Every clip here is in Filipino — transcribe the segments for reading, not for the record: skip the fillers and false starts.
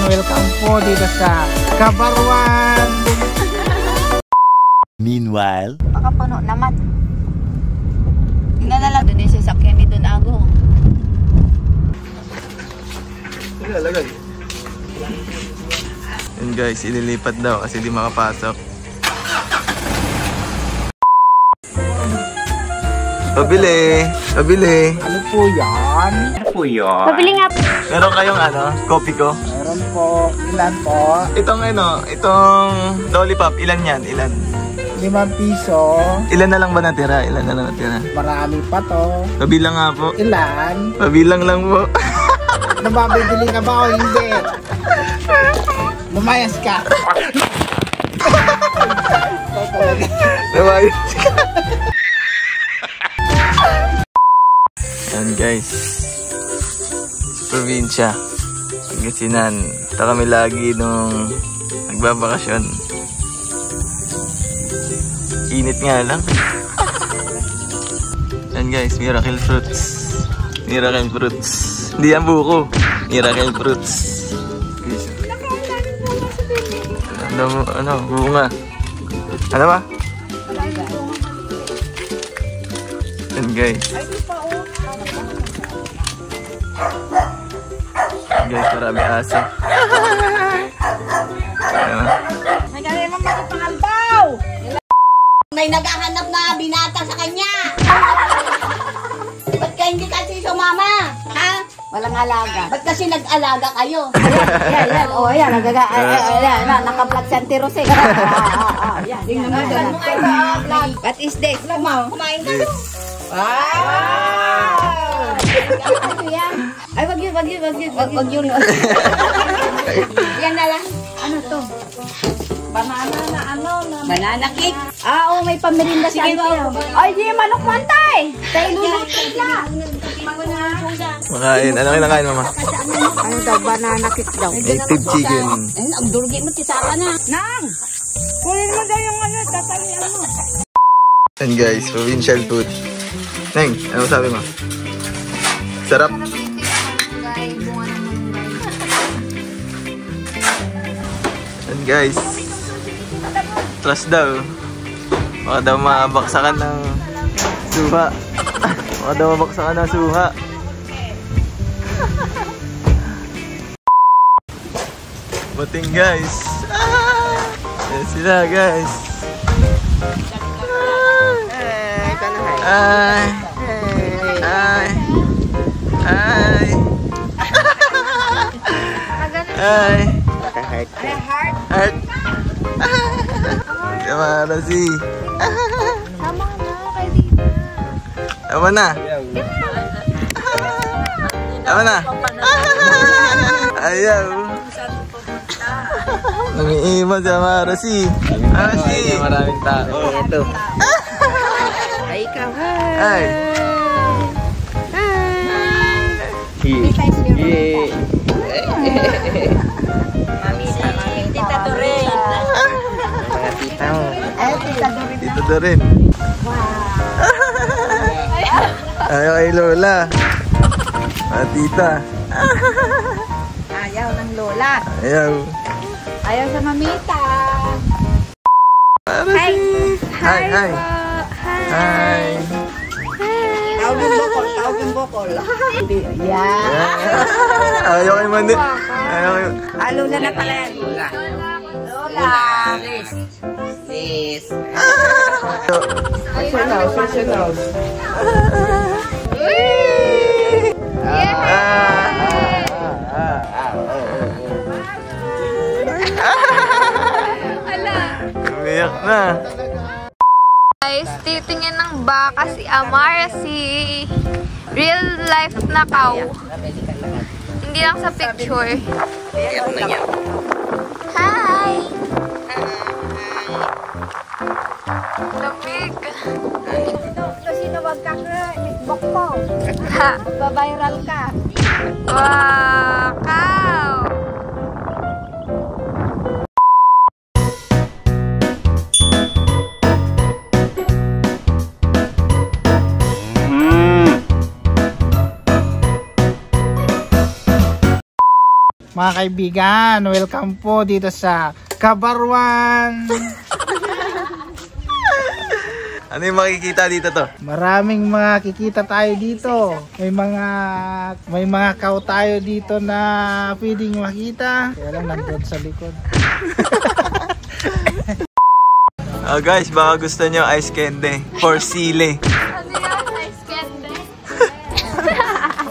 welcome po dito sa Kabarwan. Meanwhile, makapuno naman. Tingnan na lang. Doon yung sasakyan ni Don Ago. Lagay. Yun guys, ililipat daw kasi di makapasok. Pabili! Pabili! Ano po yan? Ano po yan? Pabili nga. Meron kayong kopi ko? Meron po. Ilan po? Itong lollipop, ilan yan? Ilan? 5 piso. Ilan na lang ba natira? Ilan na lang natira? Marami pa to. Pabilang nga po. Ilan? Pabilang lang po. Nababibili ka ba o hindi? Lumayas ka. Lumayas ka. Yan guys. Probinsya. Pangasinan. Ito kami lagi nung nagbabakasyon. Init nga lang. Yan guys, miracle fruits. Miracle fruits. Hindi yan buko. Miracle fruits. Ano, bunga. Ano ba? Yan guys. Guys, marami aso. Nagkari naman magpapangalbaw. May naghahanap na binata sa kanya. Ba't ka hindi kasi sumama? Ha? Walang alaga. Ba't kasi nag-alaga kayo? Yan. O, yan. Naka-vlog si Auntie Rose. Yan. What is this? Kumain ka. Wow! Ano yan? Ay, wag yun. Wag yun. Yan na lang. Ano to? Banana na banana cake? Oo, may pamirinda si Auntie. Ay, di manok mantay! Tayo lulupit na! Makain. Ano kinakain, mama? Ano daw, banana cake daw. Native chicken. Ay, ang durgi mo, tisaka na. Nang! Kunin mo daw yung tatalian mo. And guys, provincial food. Neng, ano sabi mo? Sarap? And guys, trust daw. Baka daw mabaksakan ng suha. Baka daw mabaksakan ng suha. Buting guys. Yan sila guys. Ay. Heart. Kamara si. Tama na. Ayaw. Namiima si Amara si. Maraming tao. Ito. Ay, ikaw. Ay. Tita Doreen. Mga tita mo. Ay, Tita Doreen. Tita Doreen. Ayaw kay Lola. Mga tita. Ayaw ng Lola. Ayaw. Ayaw sa mamita. Hi. Hi. Tawag yung bokol. Yeah. Ayaw kay Mandi. Lola na pala yan. Lola. Sis. Sinaw. Umiyak na. Guys, titingin ng baka si Amara, si real life na cow. Hindi lang sa picture. Hi! Lamig. Sino wag ka bok ko? Babiral ka. Wow, cow! Mga kaibigan, welcome po dito sa Kabarwan. Ano yung makikita dito to? Maraming makikita tayo dito. May mga cow tayo dito na pwedeng makita. Kaya lang nandun sa likod. Guys, baka gusto nyo ice candy for sile. Ano yan? Ice candy?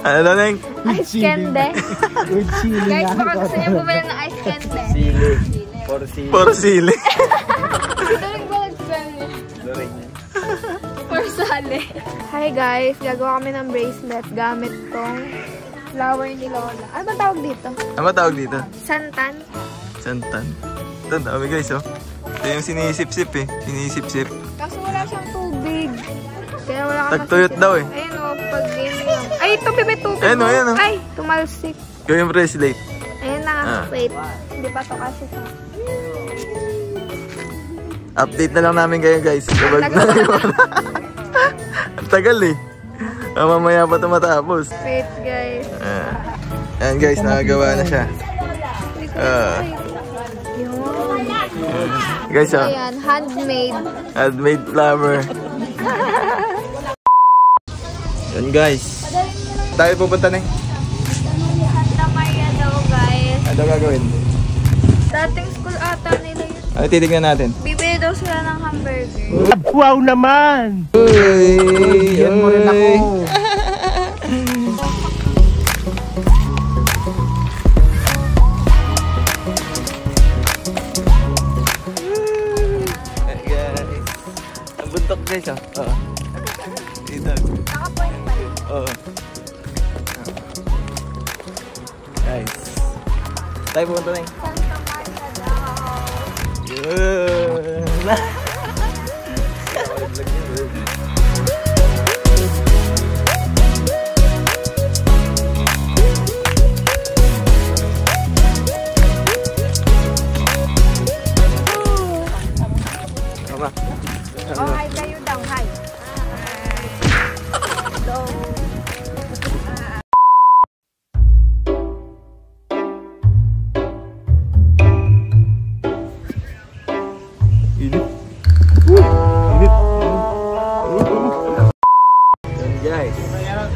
Ano na, Neng? Ice candy? With chili. Guys, baka gusto niyo bumili ng ice candy. Sile. For sile. Daling ba nag-spell? For sale. Hi guys, gagawa kami ng bracelet gamit tong flower ni Lola. Ano ba tawag dito? Ano ba tawag dito? Santan? Santan. Ito, dami guys, oh. Ito yung sinisip-sip eh. Sinisip-sip. Kaso wala siyang tubig. Kaya wala ka Tagtuyot daw eh. Ayun o, pag ganyan lang. Ay, ito bebe tubig. Ayun o, ayun o. Ay, tumalsik. Gawin bracelet. Ayun na nga. Wait. Hindi pa to kasi sa... Update na lang namin kayo guys. Kapag ang tagal eh. Mamaya pa ito matapos. Wait guys. Ayan guys, nakagawa na siya. Guys, oh. Ayan, handmade. Handmade flower. Yan guys. Tayo pupunta na eh. Santa Maria daw guys. Ano gagawin? Dating school ata nila yun. Ano titignan natin? Bibili daw sila ng hamburger. Wow naman! Uy! Yan mo rin ako. Ang buntok guys, oh. Oo. Dito. Naka-point pa yun. Oo. Guys. Tayo pupunta na eh. Santa Maria daw. Tama. Oh, hi kayo daw. Hi. Hello. Init. Init. Yan guys.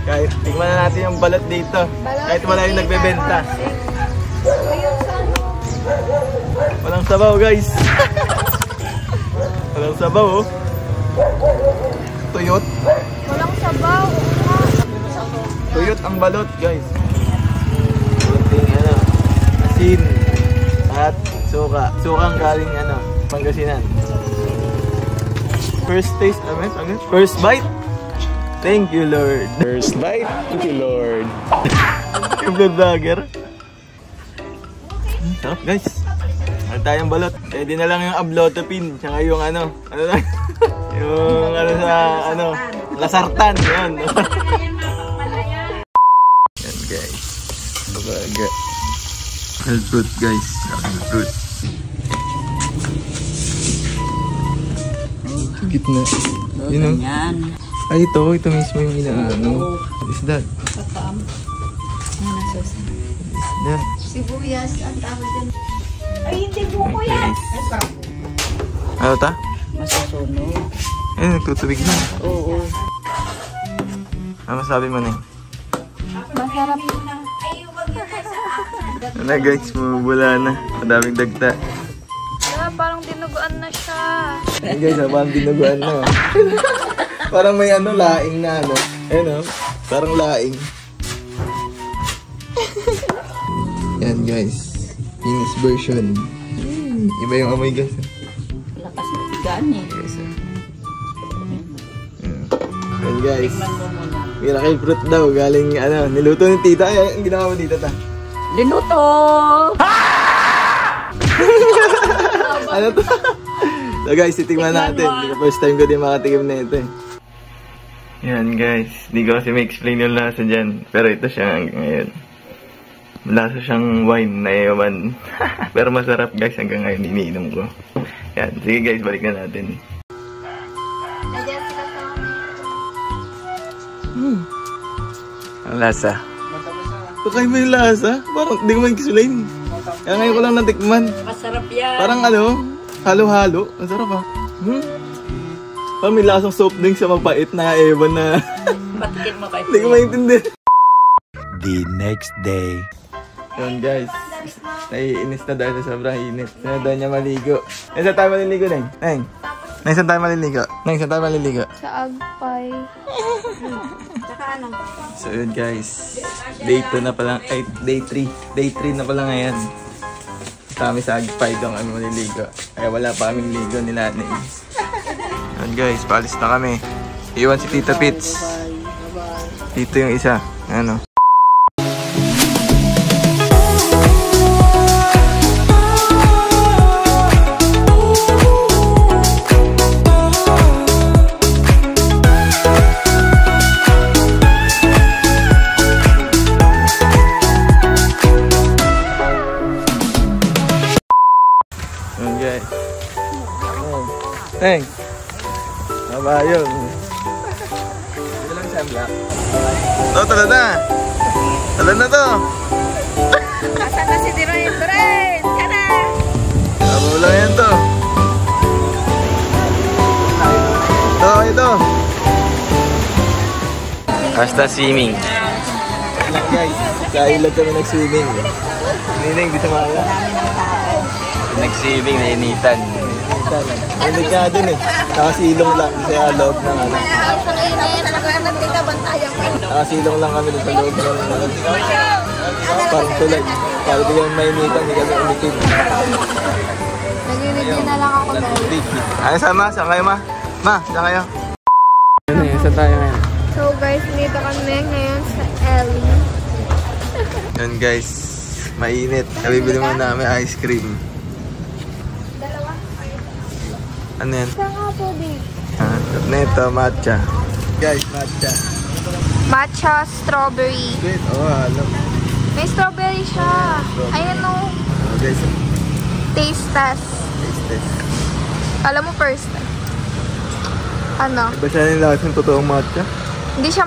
Kahit tingnan na natin yung balot dito. Kahit wala yung nagbebenta. Ayun sa ano. Walang sabaw guys. Walang sabaw oh. Tuyot. Walang sabaw. Tuyot ang balot guys. Kunting ano, asin at suka. Sukang galing ano, Pangasinan. First taste, first bite. Thank you Lord. First bite. Thank you, Lord. Yung vlogger. Sarap guys. Ano tayong balot? Pwede na lang yung ablotopin. Tsaka yung ano lang. Yung ano sa ano. Lasartan. Yan. Yan guys. Baga. Health fruit guys. Health fruit. Gitna. Yun o. Ay ito mismo yung inaano. Isda. Isda. Sibuyas, ang tawag dyan. Ay, hindi buko yan. Ano ta? Masusunog. Eh, nagtutubig na. Oo. Ano masabi mo na eh? Masarap. Ano guys, bumubula na. Madaming dagta. Yeah, parang dinuguan na siya. Ayan guys, parang dinuguan na. Parang may ano, laing na ano. Ayun o, parang laing. Yan guys, English version. Iba yung amoy guys. Lakas na tigaan eh. Yan guys. Miracle fruit daw, galing ano, niluto ni tita. Ay, ang ginawa mo dito ta? Linuto! Ano to? So guys, titignan natin. First time ko din makatikim na ito eh. Yan guys, di ko kasi may-explain yung lasa dyan. Pero ito siya ngayon. Lasa siyang wine na ewan. Pero masarap guys, hanggang ngayon iniinom ko. Yan, sige guys, balik na natin. Ang lasa. Pakain mo yung lasa. Parang hindi ko mag-explain. Kaya ngayon ko lang natikman. Masarap yan. Parang halo-halo. Ang sarap ha. Parang may lasang soft drink sa mapait na ewan na. Patikin mo kayo. Hindi ko maintindihan. The next day. Yun guys. Naiinis na dahil sa sobrang init. Sinadaan niya maligo. Saan tayo maliligo, Neng? Neng? Neng, saan tayo maliligo? Neng, saan tayo maliligo? Sa Agpay. Tsaka ano? So yun guys. Day 2 na pala. Ay, day 3. Day 3 na pala ngayon. Kami sa Agpay doon kami maliligo. Kaya wala pa kaming ligo nila, Neng. Yun guys, paalis na kami. Iwan si Tita Pits. Dito yung isa. Ano? Yun guys. Teng. Aba yun. Ito lang siya black. Tala na. Tala na to. Asan na si Diren? Diren! Yan na! Tama mo lang yan to. Ito. Hasta swimming. Lang guys. Sa ilag kami nag-swimming. Nining, di sumala. Nag-swimming na initan. Hindi ka dun eh. Nakasilong lang sa loob ng ano. Nakasilong lang kami sa loob ng ano. Parang tulad. Para di kami mainitan, hindi kami umitin. Nag-review na lang ako doon. Ano sama? Saan kayo ma? Ma, saan kayo? Ano yun? Saan tayo ngayon? So guys, dito kami ngayon sa L. Yun guys, mainit. Nabibili mo namin ice cream. Ano yan? Saan nga po, babe? Neto, matcha. Guys, matcha. Matcha strawberry. Sweet, alam. May strawberry siya. Ayan o. Guys, Taste test. taste test. Alam mo first. Ano? Iba siya yung lasang totoong matcha? Hindi siya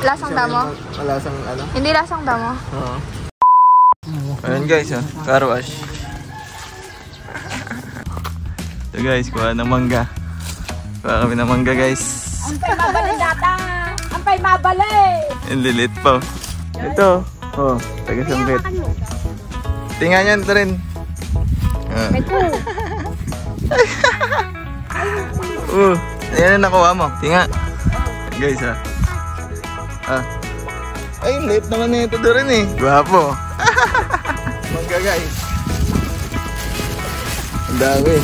lasang damo? Malasang ano? Hindi lasang damo. Oo. Ayan guys, car wash. So guys, kuha ng mangga. Kuha kami ng mangga guys. Ampay mabalik data! Ampay mabalik! Yung lilit pa. Ito. Oh, taga-sambit. Tingnan yan ito rin. Ayan na nakuha mo. Tingnan. Guys Ay, late naman na ito doon rin eh. Guwapo. Mangga guys. Ang dami.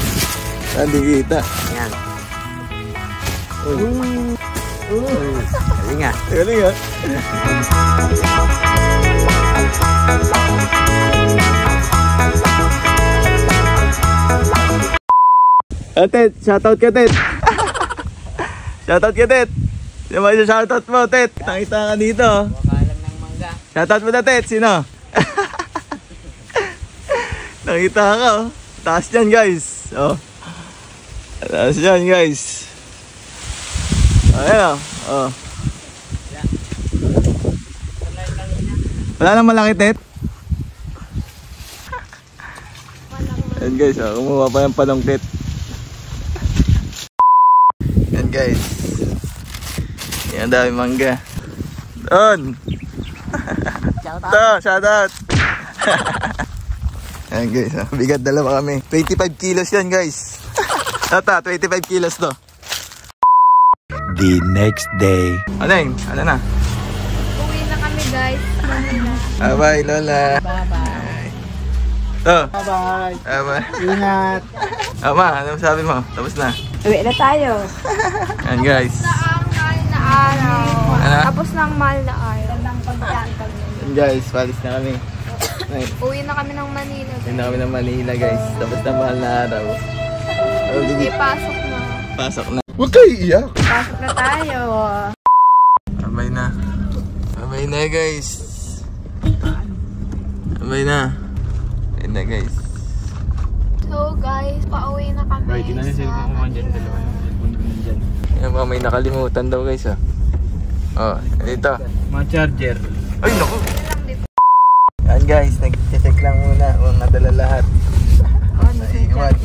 Hindi kita. Yan. Galing nga. Galing nga. Tet, shoutout ka Tet. Shoutout ka Tet. Yung mga shoutout mo Tet. Nakita ka dito. Wakalang ng mangga. Shoutout mo na Tet. Sino? Nakita ka oh. Taas dyan guys. Oh. Taas dyan guys. Ayan oh. Wala nang malaki Tet. Ayan guys, kumuha pa yung palong Tet. Ayan guys. Yan dami mangga. Doon. Shoutout. Ayan guys, bigat dalawa kami. 25 kilos yan guys. Tata, 25 kilos to. The next day. Ano yun? Ano na? Uwi na kami guys. Bye-bye Lola. Bye-bye. To. Bye-bye. Bye-bye. Ingat. Ma, ano sabi mo? Tapos na. Uwi na tayo. Ayan guys. Ang mahal na araw. Ano? Tapos na ang mahal na araw. Ayan guys, palis na kami. Uwi na kami ng Manila. Uwi na kami ng Manila guys. Tapos na mahal na araw. Sige, pasok na. Pasok na. Huwag kayo iyak. Pasok na tayo. Bye na. Bye na guys. Bye na. Bye na guys. So guys, pauwi na kami. Right, kinasisil ko kumain dyan. Dalawa yung cellphone ko nandyan. Yan mga may nakalimutan daw guys oh. Oh, dito. Mga charger. Ay naku. guys, nag-check lang muna kung nadala lahat. Naiwan.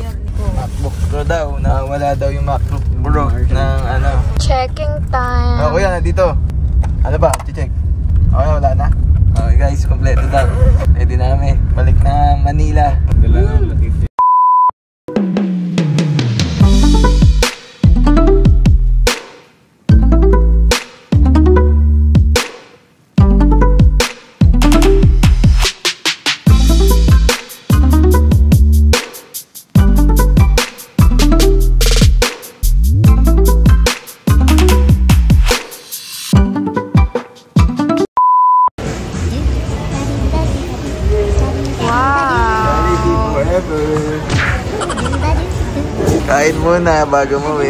MacBook Pro daw, nawala daw yung MacBook Pro ng ano. Checking time. Oh, kuya, nandito. Ano ba? Check. Okay, wala na. Okay guys, kompleto daw. Ready na kami. Balik na Manila. Dala lang matiti. Kain muna bago mo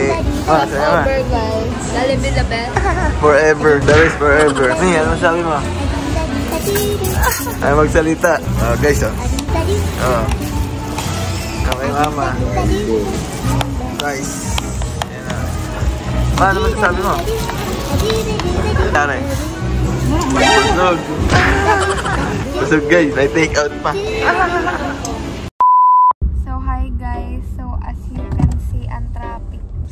sama. Over guys. Lalibid-labed. Forever. That is forever. Ano masabi mo? Ay magsalita. Oh, guys, oh. Oh. Okay, mama. Guys. Yan na. Ano masasabi mo? Nanay. Busog. Busog guys. May take out pa.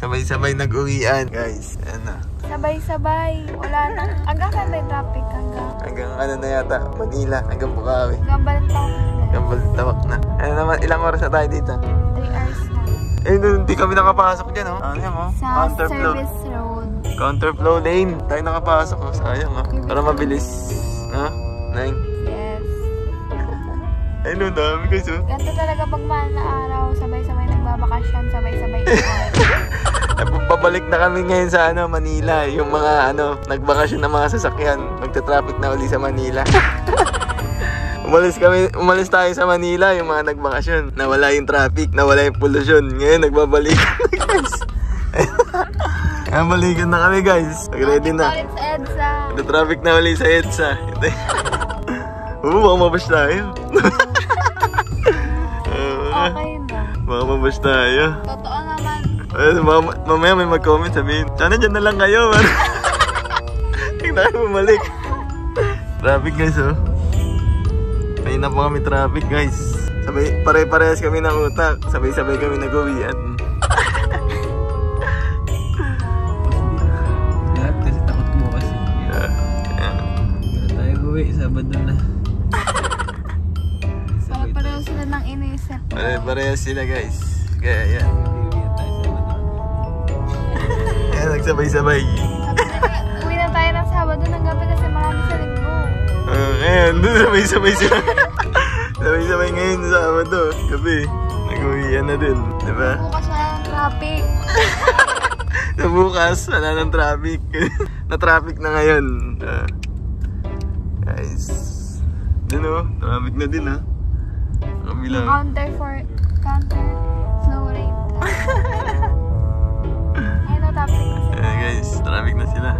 Sabay-sabay nag-uwian, guys. Ano? Sabay-sabay. Wala na. Hanggang saan may traffic? Hanggang ano na yata? Manila. Hanggang Bukawi. Hanggang Balintawak na. Hanggang Balintawak na. Ano naman? Ilang oras na tayo dito? 3 hours na. Eh, hindi kami nakapasok dyan, oh. Ano yan, oh? Sa Counterflow. service road. Counterflow lane. Tayo nakapasok, oh. Sayang, oh. Para mabilis. Ha? 9? Yes. Ay, no, dami guys, oh. Ganito talaga pag mahal na araw. Sabay-sabay nagbabakasyon. Sabay-sabay Pabalik na kami ngayon sa ano, Manila. Yung mga ano, nagbakasyon na mga sasakyan. Magta-traffic na uli sa Manila. Umalis tayo sa Manila, yung mga nagbakasyon. Nawala yung traffic, nawala yung pollution. Ngayon nagbabalik. Kaya balikan na kami guys. Ready na. Traffic na uli sa EDSA. Baka mabash tayo. Okay na. Baka mabash tayo. Totoo naman. Mamaya may mag-comment sabihin, sana dyan na lang kayo, man. Tingnan tayo bumalik. Traffic guys, oh. May na po kami traffic guys. Pare-parehas kami ng utak. Sabay-sabay kami nag-uwian. Lahat kasi takot bukas. Wala tayo uwi, Sabado na. Pare-parehas sila ng iniisip. Pare-parehas sila guys. Kaya yan. Ayan, nagsabay-sabay. Uwi na tayo ng Sabado ng gabi kasi marami sa linggo. Ayan, sabay-sabay sila. Sabay-sabay ngayon sa Sabado. Gabi, nag-uwian na din. Diba? Bukas wala ng traffic. Sa bukas, wala ng traffic. Na-traffic na ngayon. Guys. Dun oh, traffic na din ha. Kabilang. Counter slow rate. Ayun na, traffic na sila. Guys, traffic na sila.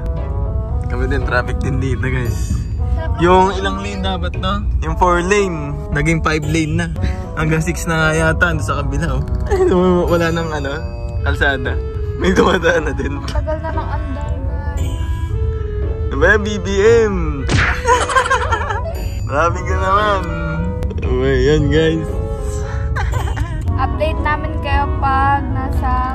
Kami din, traffic din dito guys. Yung ilang lane dapat no? Yung 4 lane, naging 5 lane na. Hanggang 6 na nga yata, doon sa kabila oh. Wala nang ano, kalsada. May dumadaan na din. Tagal na ng andar guys. Diba, BBM? Traffic ka naman. Uy, yan guys. Update namin kayo pag nasa